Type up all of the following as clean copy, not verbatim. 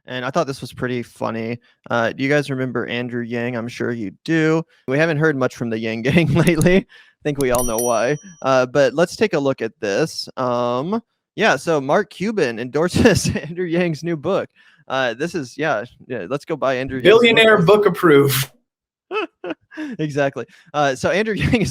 and I thought this was pretty funny. Do you guys remember Andrew Yang? I'm sure you do. We haven't heard much from the Yang gang lately. I think we all know why. But let's take a look at this. Yeah, so Mark Cuban endorses Andrew Yang's new book. This is let's go buy Andrew Yang's billionaire book approved. Exactly. So Andrew Yang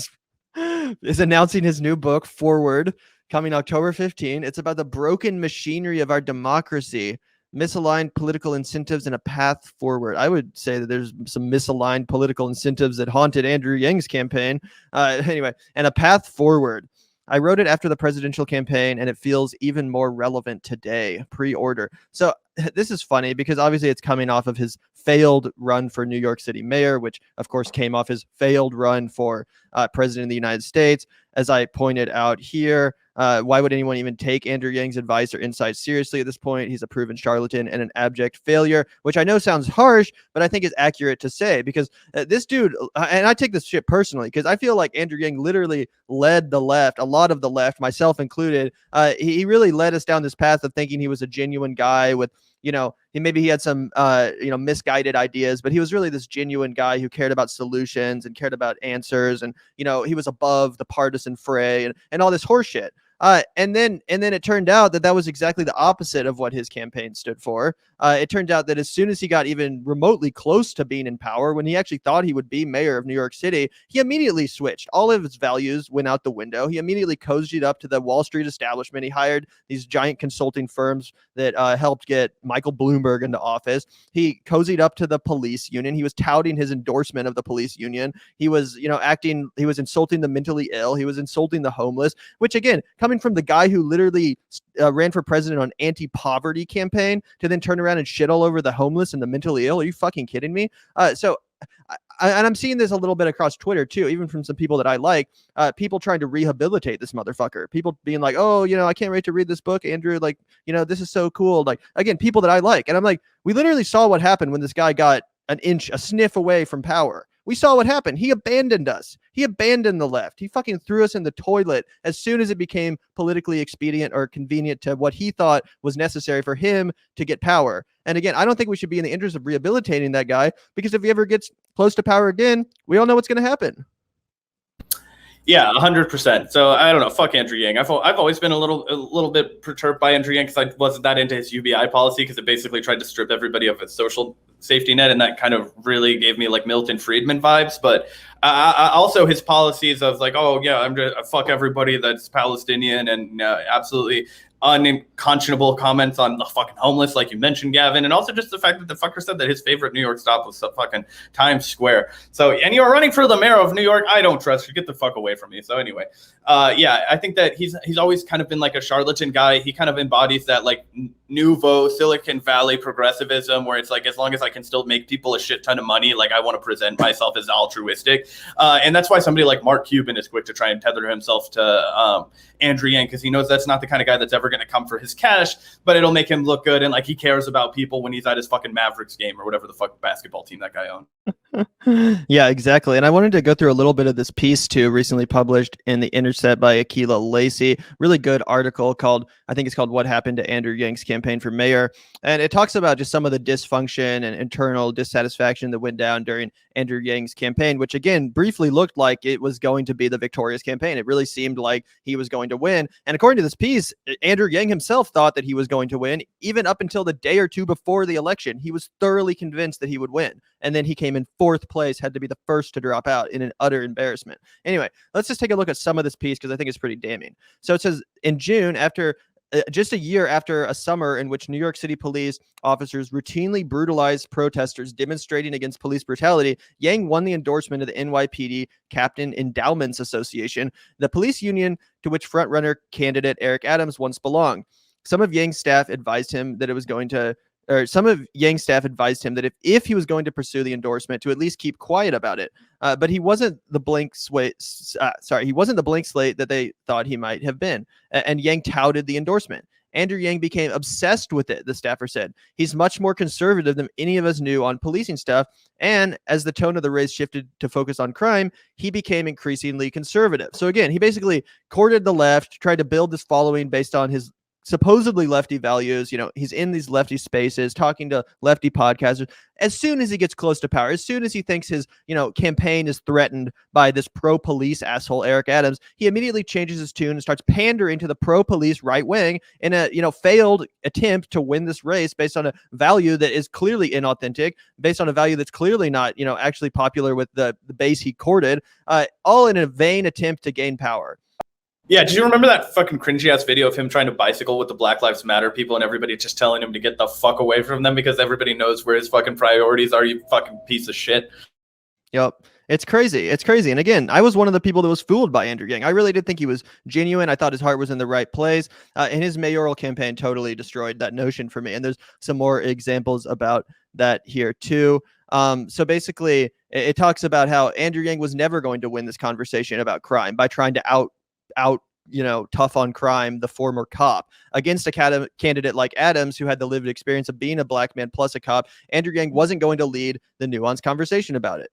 is announcing his new book, Forward, coming October 15. It's about the broken machinery of our democracy, misaligned political incentives, and a path forward. I would say that there's some misaligned political incentives that haunted Andrew Yang's campaign. Anyway, and a path forward. I wrote it after the presidential campaign, and it feels even more relevant today. Pre-order. So this is funny because obviously it's coming off of his failed run for New York City mayor, which of course came off his failed run for president of the United States. As I pointed out here, why would anyone even take Andrew Yang's advice or insight seriously at this point? He's a proven charlatan and an abject failure, which I know sounds harsh, but I think is accurate to say because this dude, and I take this shit personally, because I feel like Andrew Yang literally led the left, a lot of the left, myself included. He really led us down this path of thinking he was a genuine guy with, he had some, misguided ideas, but he was really this genuine guy who cared about solutions and cared about answers. And, he was above the partisan fray and all this horse shit. And then it turned out that was exactly the opposite of what his campaign stood for. It turned out that as soon as he got even remotely close to being in power, when he actually thought he would be mayor of New York City, he immediately switched. All of his values went out the window. He immediately cozied up to the Wall Street establishment. He hired these giant consulting firms that helped get Michael Bloomberg into office. He cozied up to the police union. He was touting his endorsement of the police union. He was, he was insulting the mentally ill. He was insulting the homeless, which again, coming from the guy who literally ran for president on anti-poverty campaign to then turn around and shit all over the homeless and the mentally ill. Are you fucking kidding me? So I'm seeing this a little bit across Twitter too, even from some people that I like, people trying to rehabilitate this motherfucker, people being like, oh, I can't wait to read this book, Andrew, like, this is so cool. Like, again, people that I like. And I'm like, we literally saw what happened when this guy got a sniff away from power. We saw what happened. He abandoned us. He abandoned the left. He fucking threw us in the toilet as soon as it became politically expedient or convenient to what he thought was necessary for him to get power. And again, I don't think we should be in the interest of rehabilitating that guy, because if he ever gets close to power again, we all know what's going to happen. Yeah, 100%. So I don't know. Fuck Andrew Yang. I've always been a little bit perturbed by Andrew Yang because I wasn't that into his UBI policy, because it basically tried to strip everybody of its social safety net, and that kind of really gave me like Milton Friedman vibes. But also his policies of like, oh yeah, I'm gonna fuck everybody that's Palestinian, and absolutely unconscionable comments on the fucking homeless, like you mentioned, Gavin, and also just the fact that the fucker said that his favorite New York stop was fucking Times Square. So, and you're running for the mayor of New York. I don't trust you. Get the fuck away from me. So anyway, I think that he's always kind of been like a charlatan guy. He kind of embodies that like nouveau Silicon Valley progressivism, where it's like, as long as I can still make people a shit ton of money, like I want to present myself as altruistic. And that's why somebody like Mark Cuban is quick to try and tether himself to Andrew Yang, because he knows that's not the kind of guy that's ever going to come for his cash, but it'll make him look good, and like he cares about people when he's at his fucking Mavericks game or whatever the fuck basketball team that guy owned. Yeah, exactly. And I wanted to go through a little bit of this piece too, recently published in The Intercept by Akilah Lacey. Really good article called, I think it's called What Happened to Andrew Yang's Campaign for Mayor. And it talks about just some of the dysfunction and internal dissatisfaction that went down during Andrew Yang's campaign, which again, briefly looked like it was going to be the victorious campaign. It really seemed like he was going to win. And according to this piece, Andrew Yang himself thought that he was going to win, even up until the day or two before the election. He was thoroughly convinced that he would win. And then he came in fourth place, had to be the first to drop out in an utter embarrassment. Anyway, let's just take a look at some of this piece, because I think it's pretty damning. So it says, in June, after just a year after a summer in which New York City police officers routinely brutalized protesters demonstrating against police brutality, Yang won the endorsement of the NYPD Captain Endowments Association, the police union to which frontrunner candidate Eric Adams once belonged. Some of Yang's staff advised him that if he was going to pursue the endorsement, to at least keep quiet about it. But he wasn't the blank slate. He wasn't the blank slate that they thought he might have been. And Yang touted the endorsement. Andrew Yang became obsessed with it, the staffer said. He's much more conservative than any of us knew on policing stuff. And as the tone of the race shifted to focus on crime, he became increasingly conservative. So again, he basically courted the left, tried to build this following based on his supposedly lefty values. He's in these lefty spaces talking to lefty podcasters. As soon as he gets close to power, as soon as he thinks his, campaign is threatened by this pro-police asshole, Eric Adams, he immediately changes his tune and starts pandering to the pro-police right wing in a, failed attempt to win this race based on a value that is clearly inauthentic, based on a value that's clearly not, actually popular with the base he courted, all in a vain attempt to gain power. Yeah, did you remember that fucking cringy ass video of him trying to bicycle with the Black Lives Matter people and everybody just telling him to get the fuck away from them because everybody knows where his fucking priorities are, you fucking piece of shit? Yep. It's crazy. It's crazy. And again, I was one of the people that was fooled by Andrew Yang. I really did think he was genuine. I thought his heart was in the right place. And his mayoral campaign totally destroyed that notion for me. And there's some more examples about that here too. So basically, it talks about how Andrew Yang was never going to win this conversation about crime by trying to out tough on crime the former cop against a candidate like Adams, who had the lived experience of being a black man plus a cop. Andrew Yang wasn't going to lead the nuanced conversation about it.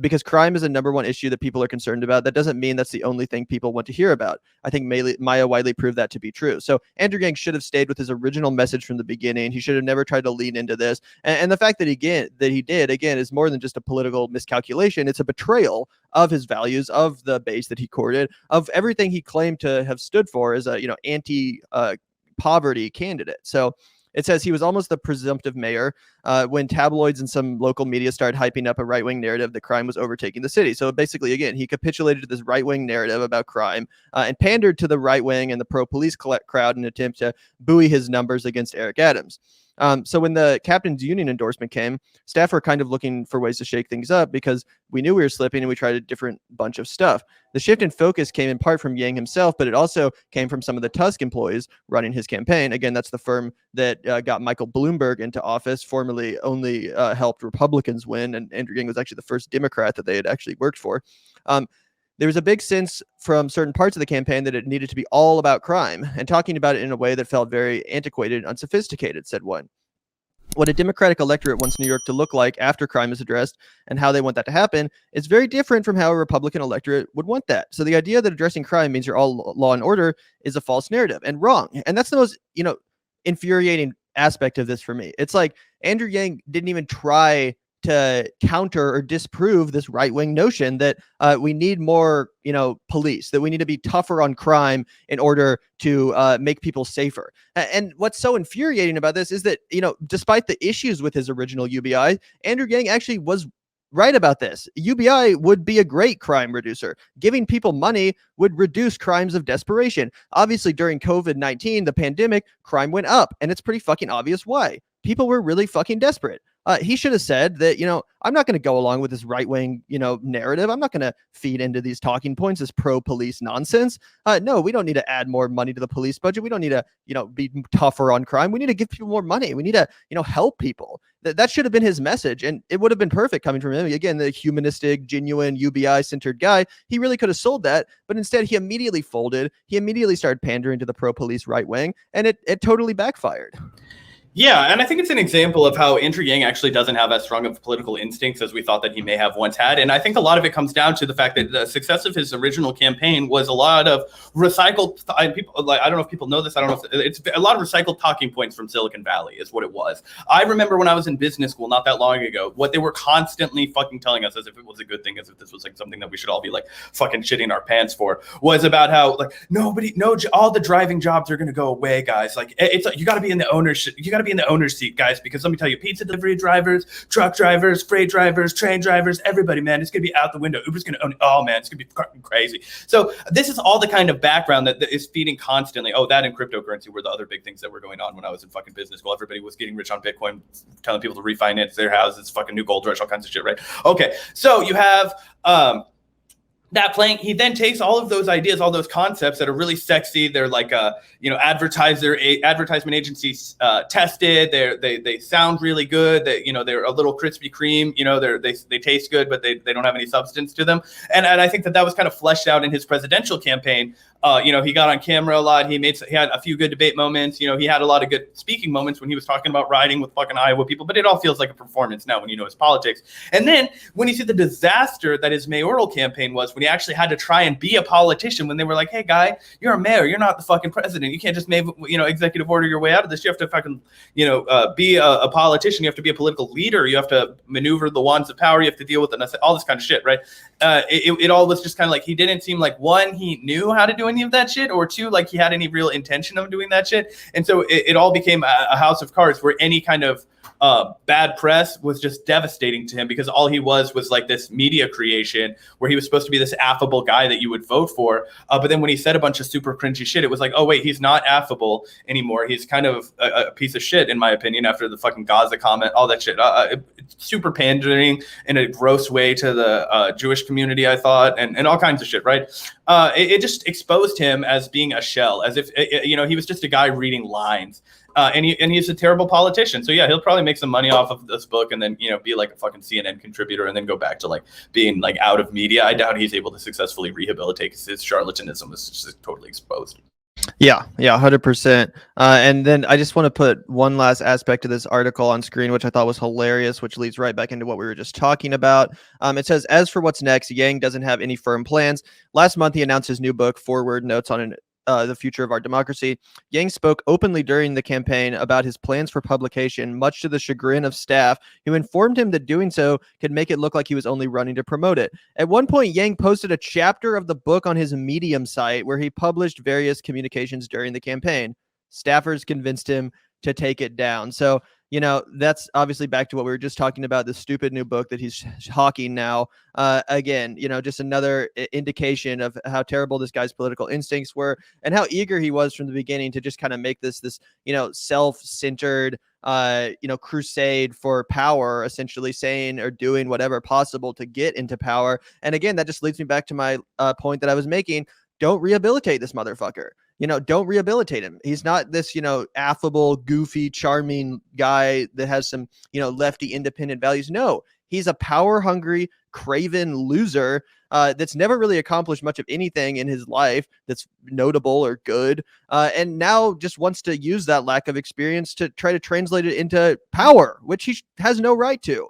Because crime is a number one issue that people are concerned about. That doesn't mean that's the only thing people want to hear about. I think Maya Wiley proved that to be true. So Andrew Yang should have stayed with his original message from the beginning. He should have never tried to lean into this. And the fact that he did again is more than just a political miscalculation. It's a betrayal of his values, of the base that he courted, of everything he claimed to have stood for as a anti-poverty candidate. So it says he was almost the presumptive mayor when tabloids and some local media started hyping up a right-wing narrative that crime was overtaking the city. So basically, again, he capitulated to this right-wing narrative about crime and pandered to the right wing and the pro-police crowd in an attempt to buoy his numbers against Eric Adams. So when the captain's union endorsement came, staff were kind of looking for ways to shake things up because we knew we were slipping and we tried a different bunch of stuff. The shift in focus came in part from Yang himself, but it also came from some of the Tusk employees running his campaign. Again, that's the firm that got Michael Bloomberg into office, formerly only helped Republicans win. And Andrew Yang was actually the first Democrat that they had actually worked for. There was a big sense from certain parts of the campaign that it needed to be all about crime and talking about it in a way that felt very antiquated and unsophisticated, said one. What a Democratic electorate wants New York to look like after crime is addressed and how they want that to happen is very different from how a Republican electorate would want that. So the idea that addressing crime means you're all law and order is a false narrative and wrong. And that's the most, infuriating aspect of this for me. It's like Andrew Yang didn't even try to counter or disprove this right-wing notion that we need more, police, that we need to be tougher on crime in order to make people safer. And what's so infuriating about this is that, despite the issues with his original UBI, Andrew Yang actually was right about this. UBI would be a great crime reducer. Giving people money would reduce crimes of desperation. Obviously, during COVID-19, the pandemic, crime went up, and it's pretty fucking obvious why. People were really fucking desperate. He should have said that, I'm not going to go along with this right-wing, narrative. I'm not going to feed into these talking points, this pro-police nonsense. No, we don't need to add more money to the police budget. We don't need to, be tougher on crime. We need to give people more money. We need to, help people. That should have been his message. And it would have been perfect coming from him. Again, the humanistic, genuine, UBI-centered guy. He really could have sold that. But instead, he immediately folded. He immediately started pandering to the pro-police right wing. And it totally backfired. Yeah, and I think it's an example of how Andrew Yang actually doesn't have as strong of political instincts as we thought that he may have once had. And I think a lot of it comes down to the fact that the success of his original campaign was a lot of recycled people. Like, I don't know if people know this. I don't know if it's a lot of recycled talking points from Silicon Valley is what it was. I remember when I was in business school not that long ago, what they were constantly fucking telling us as if it was a good thing, as if this was like something that we should all be like fucking shitting our pants for, was about how like all the driving jobs are going to go away, guys. Like it's like, you got to be in the ownership. You got to be in the owner's seat, guys, because let me tell you, pizza delivery drivers, truck drivers, freight drivers, train drivers, everybody, man, it's gonna be out the window. Uber's gonna own it. Oh man, it's gonna be fucking crazy. So this is all the kind of background that is feeding constantly. Oh, that and cryptocurrency were the other big things that were going on when I was in fucking business school. Everybody was getting rich on Bitcoin, telling people to refinance their houses, fucking new gold rush, all kinds of shit, right? Okay, so you have that playing, he then takes all of those ideas, all those concepts that are really sexy. They're like, advertisement agencies tested. They sound really good. They're a little Krispy Kreme. They taste good, but they don't have any substance to them. And I think that was kind of fleshed out in his presidential campaign. He got on camera a lot. He had a few good debate moments. He had a lot of good speaking moments when he was talking about riding with fucking Iowa people, but it all feels like a performance now when you know his politics. And then when you see the disaster that his mayoral campaign was, when he actually had to try and be a politician, when they were like, hey guy, you're a mayor, you're not the fucking president, you can't just executive order your way out of this, you have to fucking be a politician, you have to be a political leader, you have to maneuver the wands of power, you have to deal with all this kind of shit, right? It all was just kind of like, he didn't seem like, one, he knew how to do any of that shit, or two, like he had any real intention of doing that shit. And so it all became a house of cards where any kind of bad press was just devastating to him, because all he was like this media creation where he was supposed to be this affable guy that you would vote for. But then when he said a bunch of super cringy shit, it was like, oh wait, he's not affable anymore. He's kind of a piece of shit, in my opinion, after the fucking Gaza comment, all that shit. Super pandering in a gross way to the Jewish community, I thought, and all kinds of shit, right? It just exposed him as being a shell, as if, he was just a guy reading lines. And he's a terrible politician. So yeah, he'll probably make some money off of this book, and then be like a fucking CNN contributor, and then go back to like being like out of media. I doubt he's able to successfully rehabilitate, because his charlatanism is just totally exposed. Yeah, 100%. And then I just want to put one last aspect of this article on screen, which I thought was hilarious, which leads right back into what we were just talking about. It says, as for what's next, Yang doesn't have any firm plans. Last month, he announced his new book, Forward: Notes on the Future of Our Democracy. Yang spoke openly during the campaign about his plans for publication, much to the chagrin of staff, who informed him that doing so could make it look like he was only running to promote it. At one point, Yang posted a chapter of the book on his Medium site where he published various communications during the campaign. Staffers convinced him to take it down. So, that's obviously back to what we were just talking about, the stupid new book that he's hawking now. Again, just another indication of how terrible this guy's political instincts were, and how eager he was from the beginning to just kind of make this self-centered, crusade for power, essentially saying or doing whatever possible to get into power. And again, that just leads me back to my point that I was making. Don't rehabilitate this motherfucker. Don't rehabilitate him. He's not this, affable, goofy, charming guy that has some, lefty independent values. No, he's a power hungry, craven loser that's never really accomplished much of anything in his life that's notable or good. And now just wants to use that lack of experience to try to translate it into power, which he has no right to.